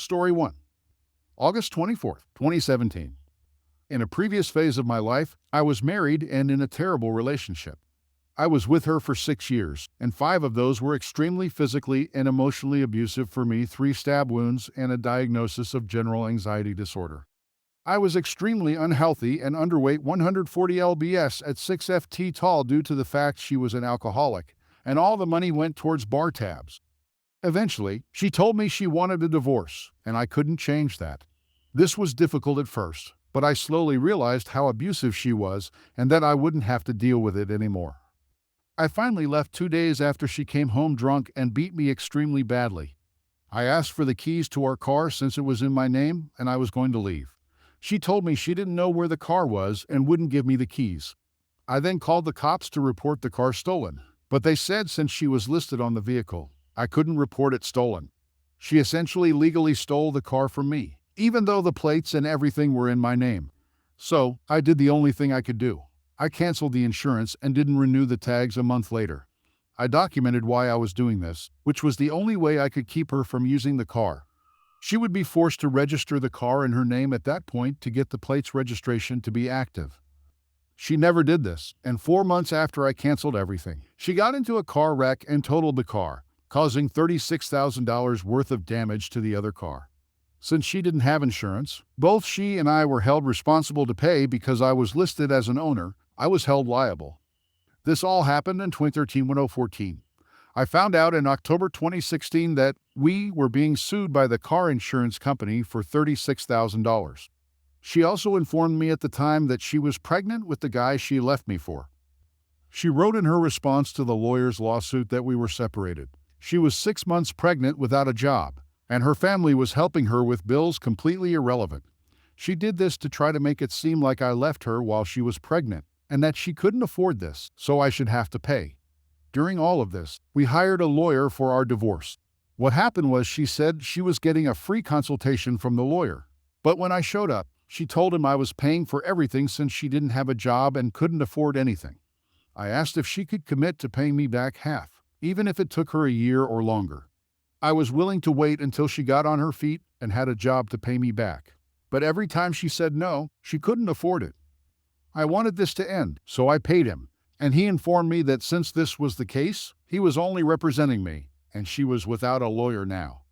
Story 1. August 24th, 2017. In a previous phase of my life, I was married and in a terrible relationship. I was with her for 6 years, and 5 of those were extremely physically and emotionally abusive for me, 3 stab wounds and a diagnosis of general anxiety disorder. I was extremely unhealthy and underweight, 140 lbs at 6 ft tall, due to the fact she was an alcoholic, and all the money went towards bar tabs. Eventually, she told me she wanted a divorce, and I couldn't change that. This was difficult at first, but I slowly realized how abusive she was and that I wouldn't have to deal with it anymore. I finally left 2 days after she came home drunk and beat me extremely badly. I asked for the keys to our car since it was in my name and I was going to leave. She told me she didn't know where the car was and wouldn't give me the keys. I then called the cops to report the car stolen, but they said since she was listed on the vehicle, I couldn't report it stolen. She essentially legally stole the car from me, even though the plates and everything were in my name. So, I did the only thing I could do. I canceled the insurance and didn't renew the tags a month later. I documented why I was doing this, which was the only way I could keep her from using the car. She would be forced to register the car in her name at that point to get the plates registration to be active. She never did this, and 4 months after I canceled everything, she got into a car wreck and totaled the car, causing $36,000 worth of damage to the other car. Since she didn't have insurance, both she and I were held responsible to pay. Because I was listed as an owner, I was held liable. This all happened in 2013-1014. I found out in October 2016 that we were being sued by the car insurance company for $36,000. She also informed me at the time that she was pregnant with the guy she left me for. She wrote in her response to the lawyer's lawsuit that we were separated. She was 6 months pregnant without a job, and her family was helping her with bills completely irrelevant. She did this to try to make it seem like I left her while she was pregnant, and that she couldn't afford this, so I should have to pay. During all of this, we hired a lawyer for our divorce. What happened was she said she was getting a free consultation from the lawyer. But when I showed up, she told him I was paying for everything since she didn't have a job and couldn't afford anything. I asked if she could commit to paying me back half, even if it took her a year or longer. I was willing to wait until she got on her feet and had a job to pay me back. But every time she said no, she couldn't afford it. I wanted this to end, so I paid him, and he informed me that since this was the case, he was only representing me, and she was without a lawyer now.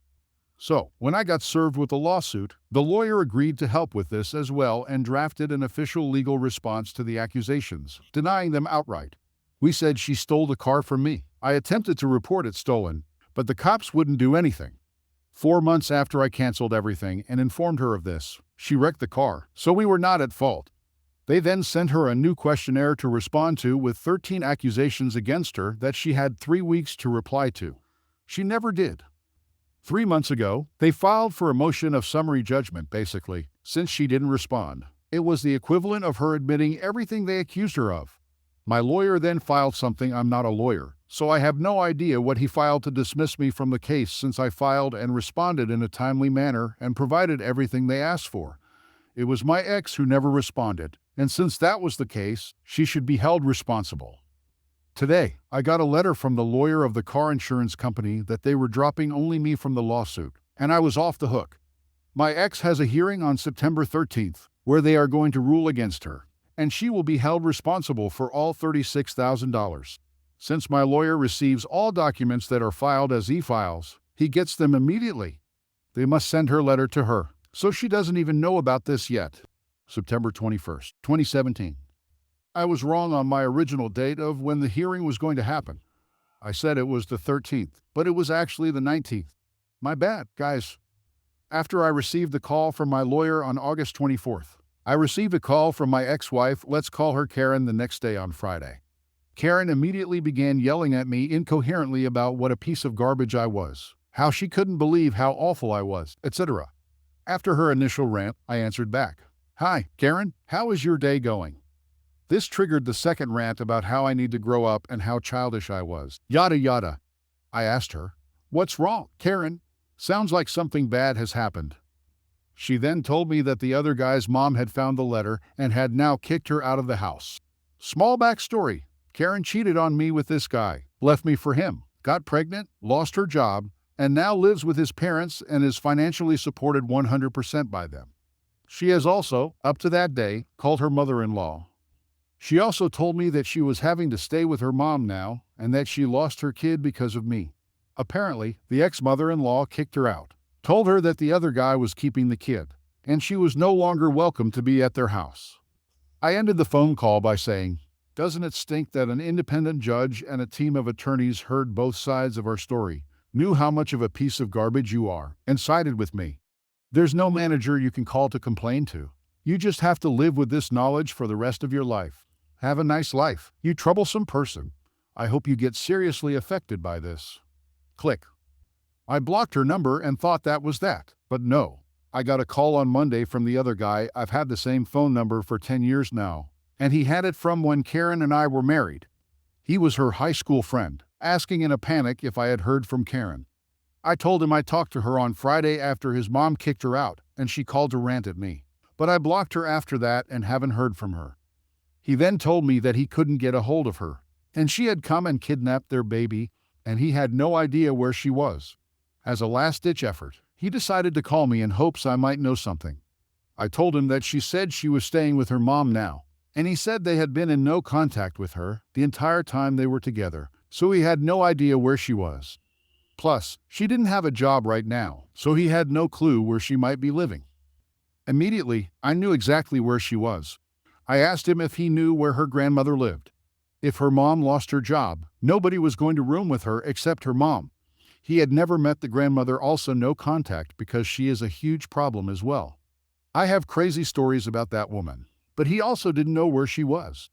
So, when I got served with a lawsuit, the lawyer agreed to help with this as well and drafted an official legal response to the accusations, denying them outright. We said she stole the car from me. I attempted to report it stolen, but the cops wouldn't do anything. 4 months after I canceled everything and informed her of this, she wrecked the car, so we were not at fault. They then sent her a new questionnaire to respond to with 13 accusations against her that she had 3 weeks to reply to. She never did. 3 months ago, they filed for a motion of summary judgment, basically, since she didn't respond. It was the equivalent of her admitting everything they accused her of. My lawyer then filed something. I'm not a lawyer, so I have no idea what he filed to dismiss me from the case, since I filed and responded in a timely manner and provided everything they asked for. It was my ex who never responded, and since that was the case, she should be held responsible. Today, I got a letter from the lawyer of the car insurance company that they were dropping only me from the lawsuit, and I was off the hook. My ex has a hearing on September 13th, where they are going to rule against her, and she will be held responsible for all $36,000. Since my lawyer receives all documents that are filed as e-files, he gets them immediately. They must send her letter to her, so she doesn't even know about this yet. September 21st, 2017. I was wrong on my original date of when the hearing was going to happen. I said it was the 13th, but it was actually the 19th. My bad, guys. After I received the call from my lawyer on August 24th, I received a call from my ex-wife, let's call her Karen, the next day on Friday. Karen immediately began yelling at me incoherently about what a piece of garbage I was, how she couldn't believe how awful I was, etc. After her initial rant, I answered back, "Hi, Karen, how is your day going?" This triggered the second rant about how I need to grow up and how childish I was, yada yada. I asked her, "What's wrong, Karen? Sounds like something bad has happened." She then told me that the other guy's mom had found the letter and had now kicked her out of the house. Small backstory: Karen cheated on me with this guy, left me for him, got pregnant, lost her job, and now lives with his parents and is financially supported 100% by them. She has also, up to that day, called her mother-in-law. She also told me that she was having to stay with her mom now and that she lost her kid because of me. Apparently, the ex-mother-in-law kicked her out, told her that the other guy was keeping the kid, and she was no longer welcome to be at their house. I ended the phone call by saying, "Doesn't it stink that an independent judge and a team of attorneys heard both sides of our story, knew how much of a piece of garbage you are, and sided with me? There's no manager you can call to complain to. You just have to live with this knowledge for the rest of your life. Have a nice life, you troublesome person. I hope you get seriously affected by this." Click. I blocked her number and thought that was that, but no. I got a call on Monday from the other guy. I've had the same phone number for 10 years now, and he had it from when Karen and I were married. He was her high school friend, asking in a panic if I had heard from Karen. I told him I talked to her on Friday after his mom kicked her out, and she called to rant at me. But I blocked her after that and haven't heard from her. He then told me that he couldn't get a hold of her, and she had come and kidnapped their baby, and he had no idea where she was. As a last-ditch effort, he decided to call me in hopes I might know something. I told him that she said she was staying with her mom now, and he said they had been in no contact with her the entire time they were together, so he had no idea where she was. Plus, she didn't have a job right now, so he had no clue where she might be living. Immediately, I knew exactly where she was. I asked him if he knew where her grandmother lived. If her mom lost her job, nobody was going to room with her except her mom. He had never met the grandmother, also no contact because she is a huge problem as well. I have crazy stories about that woman, but he also didn't know where she was.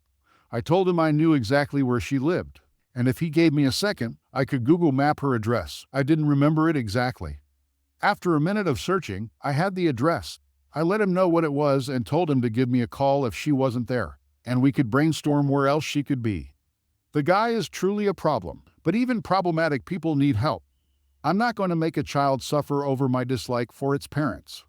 I told him I knew exactly where she lived, and if he gave me a second, I could Google map her address. I didn't remember it exactly. After a minute of searching, I had the address. I let him know what it was and told him to give me a call if she wasn't there, and we could brainstorm where else she could be. The guy is truly a problem, but even problematic people need help. I'm not going to make a child suffer over my dislike for its parents.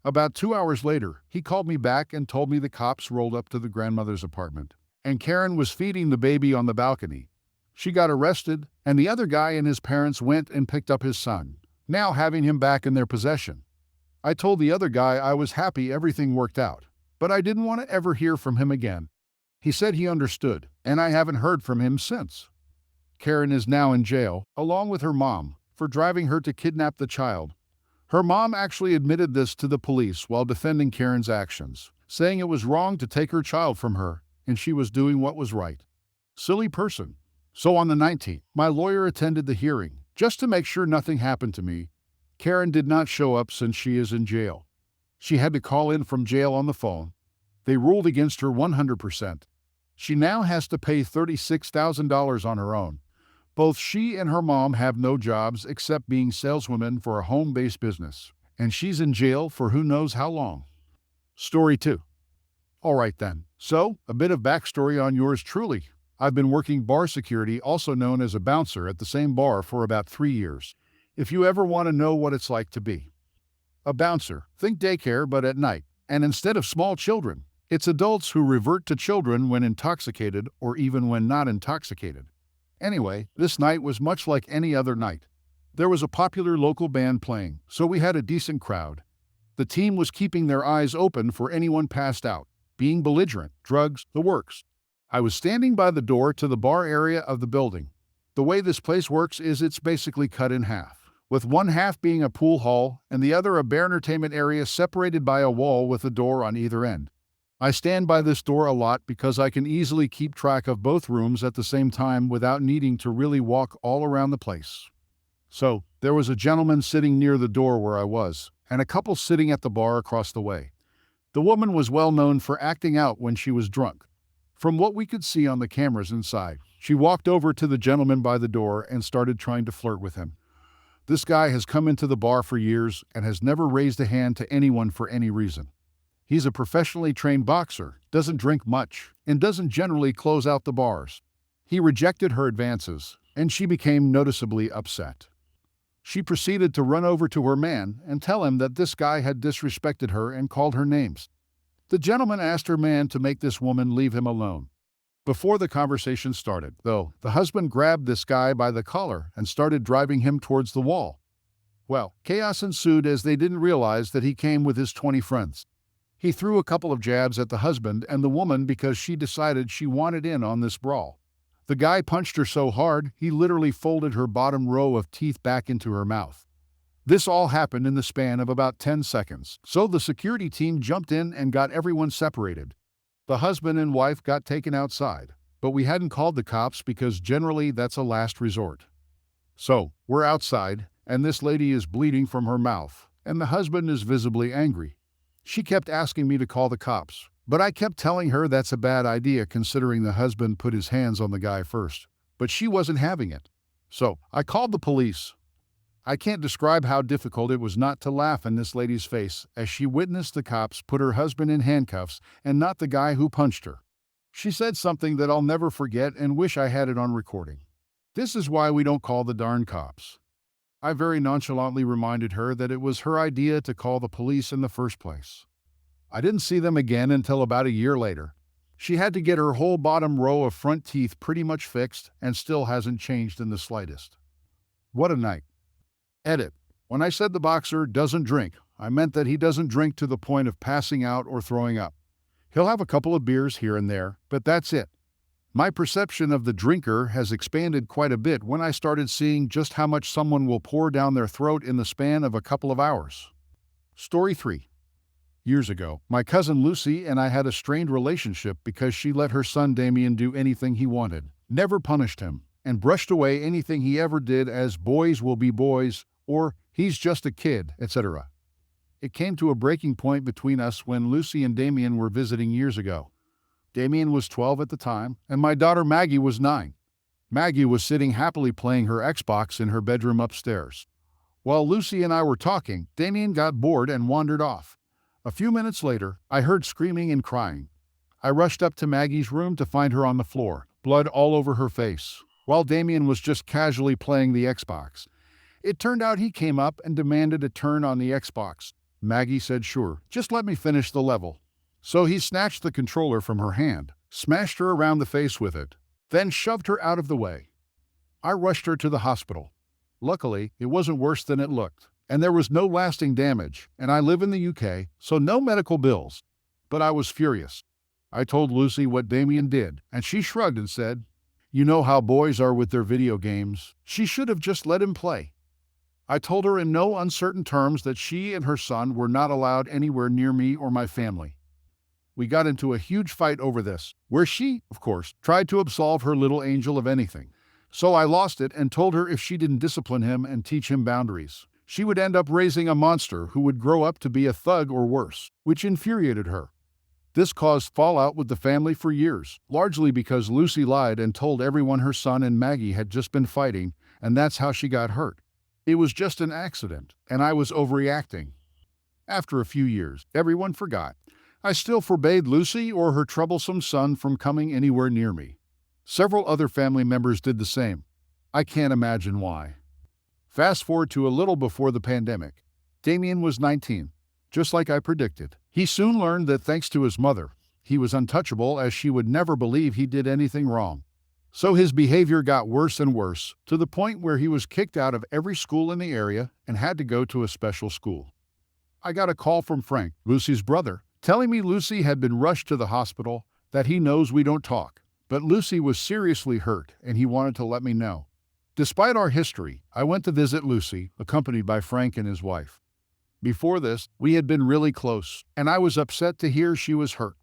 About 2 hours later, he called me back and told me the cops rolled up to the grandmother's apartment, and Karen was feeding the baby on the balcony. She got arrested, and the other guy and his parents went and picked up his son, now having him back in their possession. I told the other guy I was happy everything worked out, but I didn't want to ever hear from him again. He said he understood, and I haven't heard from him since. Karen is now in jail, along with her mom, for driving her to kidnap the child. Her mom actually admitted this to the police while defending Karen's actions, saying it was wrong to take her child from her, and she was doing what was right. Silly person. So on the 19th, my lawyer attended the hearing, just to make sure nothing happened to me. Karen did not show up since she is in jail. She had to call in from jail on the phone. They ruled against her 100%. She now has to pay $36,000 on her own. Both she and her mom have no jobs except being saleswomen for a home-based business, and she's in jail for who knows how long. Story 2. All right then, so a bit of backstory on yours truly. I've been working bar security, also known as a bouncer, at the same bar for about 3 years. If you ever want to know what it's like to be a bouncer, think daycare but at night, and instead of small children, it's adults who revert to children when intoxicated or even when not intoxicated. Anyway, this night was much like any other night. There was a popular local band playing, so we had a decent crowd. The team was keeping their eyes open for anyone passed out, being belligerent, drugs, the works. I was standing by the door to the bar area of the building. The way this place works is it's basically cut in half, with one half being a pool hall and the other a bar entertainment area separated by a wall with a door on either end. I stand by this door a lot because I can easily keep track of both rooms at the same time without needing to really walk all around the place. So, there was a gentleman sitting near the door where I was, and a couple sitting at the bar across the way. The woman was well known for acting out when she was drunk. From what we could see on the cameras inside, she walked over to the gentleman by the door and started trying to flirt with him. This guy has come into the bar for years and has never raised a hand to anyone for any reason. He's a professionally trained boxer, doesn't drink much, and doesn't generally close out the bars. He rejected her advances, and she became noticeably upset. She proceeded to run over to her man and tell him that this guy had disrespected her and called her names. The gentleman asked her man to make this woman leave him alone. Before the conversation started, though, the husband grabbed this guy by the collar and started driving him towards the wall. Well, chaos ensued as they didn't realize that he came with his 20 friends. He threw a couple of jabs at the husband and the woman because she decided she wanted in on this brawl. The guy punched her so hard, he literally folded her bottom row of teeth back into her mouth. This all happened in the span of about 10 seconds, so the security team jumped in and got everyone separated. The husband and wife got taken outside, but we hadn't called the cops because generally that's a last resort. So, we're outside, and this lady is bleeding from her mouth, and the husband is visibly angry. She kept asking me to call the cops, but I kept telling her that's a bad idea considering the husband put his hands on the guy first. But she wasn't having it. So, I called the police. I can't describe how difficult it was not to laugh in this lady's face as she witnessed the cops put her husband in handcuffs and not the guy who punched her. She said something that I'll never forget and wish I had it on recording. "This is why we don't call the darn cops." I very nonchalantly reminded her that it was her idea to call the police in the first place. I didn't see them again until about a year later. She had to get her whole bottom row of front teeth pretty much fixed and still hasn't changed in the slightest. What a night. Edit. When I said the boxer doesn't drink, I meant that he doesn't drink to the point of passing out or throwing up. He'll have a couple of beers here and there, but that's it. My perception of the drinker has expanded quite a bit when I started seeing just how much someone will pour down their throat in the span of a couple of hours. Story 3. Years ago, my cousin Lucy and I had a strained relationship because she let her son Damien do anything he wanted, never punished him, and brushed away anything he ever did as boys will be boys or he's just a kid, etc. It came to a breaking point between us when Lucy and Damien were visiting years ago. Damien was 12 at the time, and my daughter Maggie was 9. Maggie was sitting happily playing her Xbox in her bedroom upstairs. While Lucy and I were talking, Damien got bored and wandered off. A few minutes later, I heard screaming and crying. I rushed up to Maggie's room to find her on the floor, blood all over her face, while Damien was just casually playing the Xbox. It turned out he came up and demanded a turn on the Xbox. Maggie said sure, just let me finish the level. So he snatched the controller from her hand, smashed her around the face with it, then shoved her out of the way. I rushed her to the hospital. Luckily, it wasn't worse than it looked, and there was no lasting damage, and I live in the UK, so no medical bills. But I was furious. I told Lucy what Damien did, and she shrugged and said, "You know how boys are with their video games. She should have just let him play." I told her in no uncertain terms that she and her son were not allowed anywhere near me or my family. We got into a huge fight over this, where she, of course, tried to absolve her little angel of anything. So I lost it and told her if she didn't discipline him and teach him boundaries, she would end up raising a monster who would grow up to be a thug or worse, which infuriated her. This caused fallout with the family for years, largely because Lucy lied and told everyone her son and Maggie had just been fighting, and that's how she got hurt. It was just an accident, and I was overreacting. After a few years, everyone forgot. I still forbade Lucy or her troublesome son from coming anywhere near me. Several other family members did the same. I can't imagine why. Fast forward to a little before the pandemic. Damien was 19, just like I predicted. He soon learned that thanks to his mother, he was untouchable as she would never believe he did anything wrong. So his behavior got worse and worse, to the point where he was kicked out of every school in the area and had to go to a special school. I got a call from Frank, Lucy's brother, telling me Lucy had been rushed to the hospital, that he knows we don't talk, but Lucy was seriously hurt and he wanted to let me know. Despite our history, I went to visit Lucy, accompanied by Frank and his wife. Before this, we had been really close, and I was upset to hear she was hurt.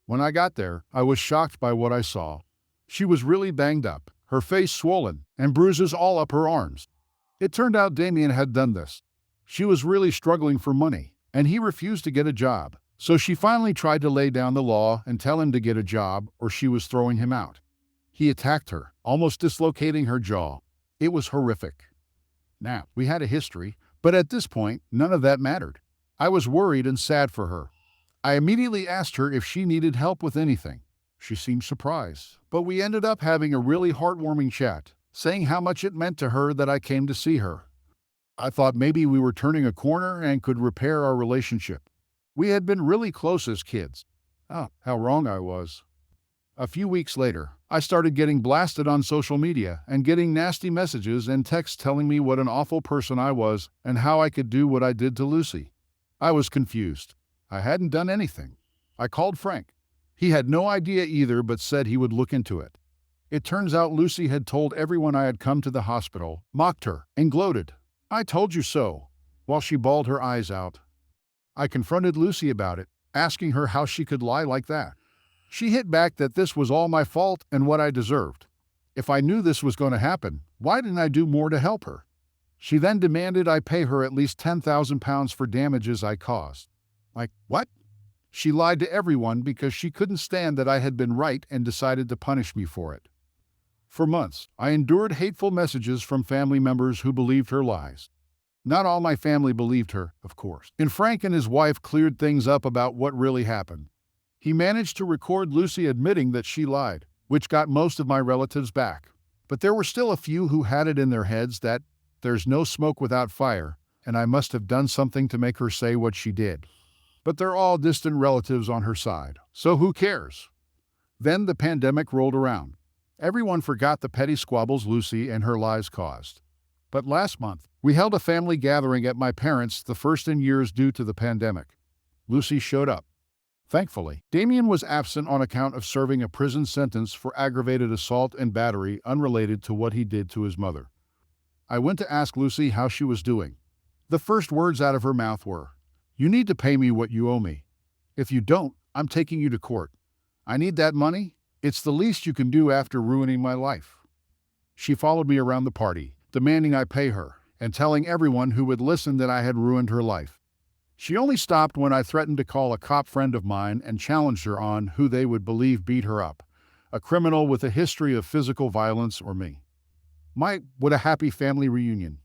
When I got there, I was shocked by what I saw. She was really banged up, her face swollen, and bruises all up her arms. It turned out Damien had done this. She was really struggling for money, and he refused to get a job. So she finally tried to lay down the law and tell him to get a job or she was throwing him out. He attacked her, almost dislocating her jaw. It was horrific. Now, we had a history, but at this point, none of that mattered. I was worried and sad for her. I immediately asked her if she needed help with anything. She seemed surprised, but we ended up having a really heartwarming chat, saying how much it meant to her that I came to see her. I thought maybe we were turning a corner and could repair our relationship. We had been really close as kids. Ah, how wrong I was. A few weeks later, I started getting blasted on social media and getting nasty messages and texts telling me what an awful person I was and how I could do what I did to Lucy. I was confused. I hadn't done anything. I called Frank. He had no idea either but said he would look into it. It turns out Lucy had told everyone I had come to the hospital, mocked her, and gloated. "I told you so," while she bawled her eyes out. I confronted Lucy about it, asking her how she could lie like that. She hit back that this was all my fault and what I deserved. If I knew this was going to happen, why didn't I do more to help her? She then demanded I pay her at least £10,000 for damages I caused. Like, what? She lied to everyone because she couldn't stand that I had been right and decided to punish me for it. For months, I endured hateful messages from family members who believed her lies. Not all my family believed her, of course. And Frank and his wife cleared things up about what really happened. He managed to record Lucy admitting that she lied, which got most of my relatives back. But there were still a few who had it in their heads that there's no smoke without fire, and I must have done something to make her say what she did. But they're all distant relatives on her side, so who cares? Then the pandemic rolled around. Everyone forgot the petty squabbles Lucy and her lies caused. But last month, we held a family gathering at my parents', the first in years due to the pandemic. Lucy showed up. Thankfully, Damien was absent on account of serving a prison sentence for aggravated assault and battery unrelated to what he did to his mother. I went to ask Lucy how she was doing. The first words out of her mouth were, "You need to pay me what you owe me. If you don't, I'm taking you to court. I need that money. It's the least you can do after ruining my life." She followed me around the party, demanding I pay her, and telling everyone who would listen that I had ruined her life. She only stopped when I threatened to call a cop friend of mine and challenged her on who they would believe beat her up, a criminal with a history of physical violence or me. What a happy family reunion.